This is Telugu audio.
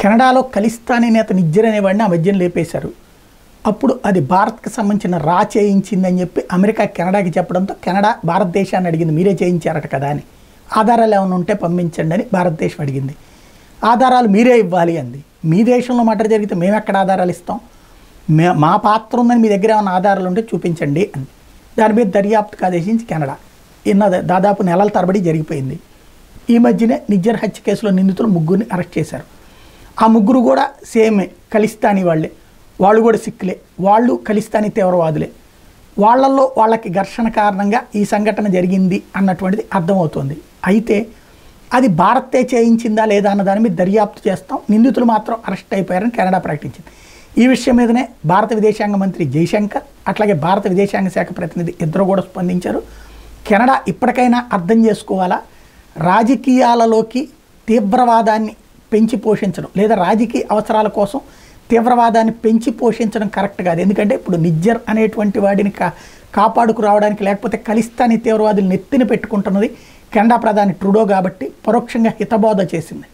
కెనడాలో ఖలిస్తానీ నేత నిజ్జర్ అనేవాడిని ఆ మధ్యన లేపేశారు. అప్పుడు అది భారత్కి సంబంధించిన రా చేయించిందని చెప్పి అమెరికా కెనడాకి చెప్పడంతో కెనడా భారతదేశాన్ని అడిగింది, మీరే చేయించారట కదా అని, ఆధారాలు ఏమైనా ఉంటే పంపించండి అని భారతదేశం అడిగింది. ఆధారాలు మీరే ఇవ్వాలి అంది. మీ దేశంలో మర్డర్ జరిగితే మేము ఎక్కడ ఆధారాలు ఇస్తాం, మా పాత్ర ఉందని మీ దగ్గర ఏమైనా ఆధారాలు ఉంటే చూపించండి అని. దాని మీద దర్యాప్తుకు ఆదేశించి కెనడా దాదాపు నెలల తరబడి జరిగిపోయింది. ఈ మధ్యనే నిజ్జర్ హత్య కేసులో నిందితులు 3 అరెస్ట్ చేశారు. ఆ 3 కూడా సేమే ఖలిస్తానీ వాళ్ళే, వాళ్ళు కూడా సిక్కులే, వాళ్ళు ఖలిస్తానీ తీవ్రవాదులే. వాళ్ళకి ఘర్షణ కారణంగా ఈ సంఘటన జరిగింది అన్నటువంటిది అర్థమవుతుంది. అయితే అది భారతే చేయించిందా లేదా అన్న దాని మీద దర్యాప్తు చేస్తాం, నిందితులు మాత్రం అరెస్ట్ అయిపోయారని కెనడా ప్రకటించింది. ఈ విషయం మీదనే భారత విదేశాంగ మంత్రి జైశంకర్ అట్లాగే భారత విదేశాంగ శాఖ ప్రతినిధి ఇద్దరు కూడా స్పందించారు. కెనడా ఇప్పటికైనా అర్థం చేసుకోవాలా, రాజకీయాలలోకి తీవ్రవాదాన్ని పెంచి పోషించడం లేదా రాజకీయ అవసరాల కోసం తీవ్రవాదాన్ని పెంచి పోషించడం కరెక్ట్ కాదు. ఎందుకంటే ఇప్పుడు నిజ్జర్ అనేటువంటి వాడిని కాపాడుకు రావడానికి లేకపోతే ఖలిస్తానీ తీవ్రవాదులు నెత్తిన పెట్టుకుంటున్నది కెనడా ప్రధాని ట్రూడో కాబట్టి పరోక్షంగా హితబోధ చేసింది.